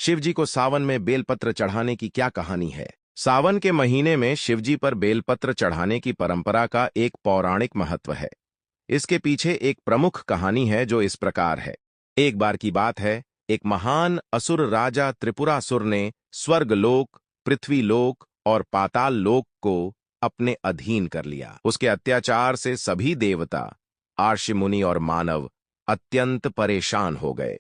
शिवजी को सावन में बेलपत्र चढ़ाने की क्या कहानी है? सावन के महीने में शिवजी पर बेलपत्र चढ़ाने की परंपरा का एक पौराणिक महत्व है। इसके पीछे एक प्रमुख कहानी है जो इस प्रकार है। एक बार की बात है, एक महान असुर राजा त्रिपुरासुर ने स्वर्गलोक, पृथ्वीलोक और पाताल लोक को अपने अधीन कर लिया। उसके अत्याचार से सभी देवता, आर्षि मुनि और मानव अत्यंत परेशान हो गए।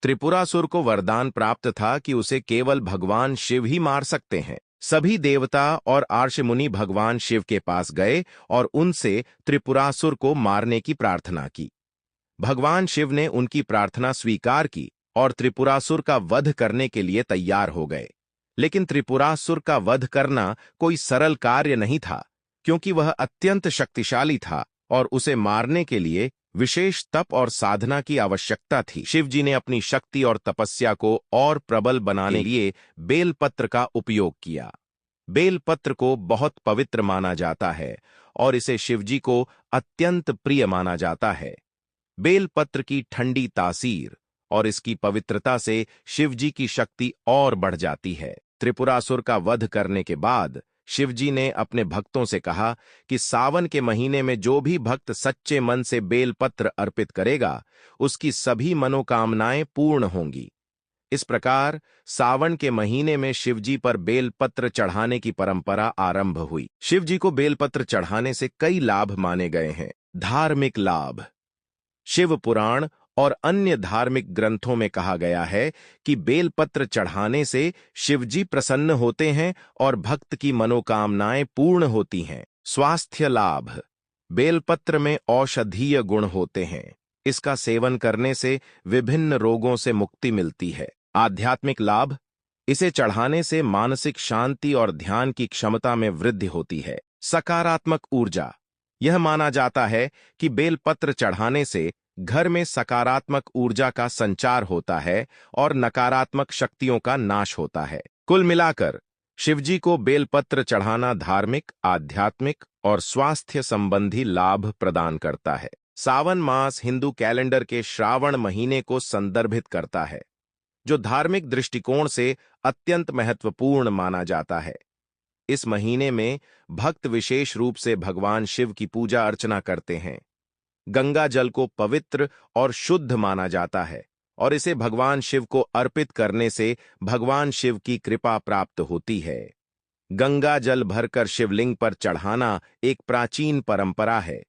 त्रिपुरासुर को वरदान प्राप्त था कि उसे केवल भगवान शिव ही मार सकते हैं। सभी देवता और आर्षि मुनि भगवान शिव के पास गए और उनसे त्रिपुरासुर को मारने की प्रार्थना की। भगवान शिव ने उनकी प्रार्थना स्वीकार की और त्रिपुरासुर का वध करने के लिए तैयार हो गए। लेकिन त्रिपुरासुर का वध करना कोई सरल कार्य नहीं था, क्योंकि वह अत्यंत शक्तिशाली था और उसे मारने के लिए विशेष तप और साधना की आवश्यकता थी। शिवजी ने अपनी शक्ति और तपस्या को और प्रबल बनाने के लिए बेलपत्र का उपयोग किया। बेलपत्र को बहुत पवित्र माना जाता है और इसे शिवजी को अत्यंत प्रिय माना जाता है। बेलपत्र की ठंडी तासीर और इसकी पवित्रता से शिवजी की शक्ति और बढ़ जाती है। त्रिपुरासुर का वध करने के बाद शिवजी ने अपने भक्तों से कहा कि सावन के महीने में जो भी भक्त सच्चे मन से बेलपत्र अर्पित करेगा, उसकी सभी मनोकामनाएं पूर्ण होंगी। इस प्रकार सावन के महीने में शिवजी पर बेलपत्र चढ़ाने की परंपरा आरंभ हुई। शिवजी को बेलपत्र चढ़ाने से कई लाभ माने गए हैं। धार्मिक लाभ। शिव पुराण और अन्य धार्मिक ग्रंथों में कहा गया है कि बेलपत्र चढ़ाने से शिवजी प्रसन्न होते हैं और भक्त की मनोकामनाएं पूर्ण होती हैं। स्वास्थ्य लाभ। बेलपत्र में औषधीय गुण होते हैं। इसका सेवन करने से विभिन्न रोगों से मुक्ति मिलती है। आध्यात्मिक लाभ। इसे चढ़ाने से मानसिक शांति और ध्यान की क्षमता में वृद्धि होती है। सकारात्मक ऊर्जा। यह माना जाता है कि बेलपत्र चढ़ाने से घर में सकारात्मक ऊर्जा का संचार होता है और नकारात्मक शक्तियों का नाश होता है। कुल मिलाकर शिवजी को बेलपत्र चढ़ाना धार्मिक, आध्यात्मिक और स्वास्थ्य संबंधी लाभ प्रदान करता है। सावन मास हिंदू कैलेंडर के श्रावण महीने को संदर्भित करता है, जो धार्मिक दृष्टिकोण से अत्यंत महत्वपूर्ण माना जाता है। इस महीने में भक्त विशेष रूप से भगवान शिव की पूजा अर्चना करते हैं। गंगा जल को पवित्र और शुद्ध माना जाता है और इसे भगवान शिव को अर्पित करने से भगवान शिव की कृपा प्राप्त होती है। गंगा जल भरकर शिवलिंग पर चढ़ाना एक प्राचीन परंपरा है,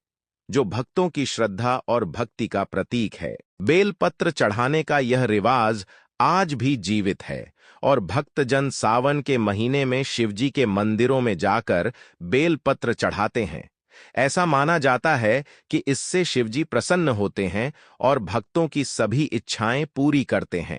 जो भक्तों की श्रद्धा और भक्ति का प्रतीक है। बेलपत्र चढ़ाने का यह रिवाज आज भी जीवित है और भक्तजन सावन के महीने में शिवजी के मंदिरों में जाकर बेलपत्र चढ़ाते हैं। ऐसा माना जाता है कि इससे शिवजी प्रसन्न होते हैं और भक्तों की सभी इच्छाएं पूरी करते हैं।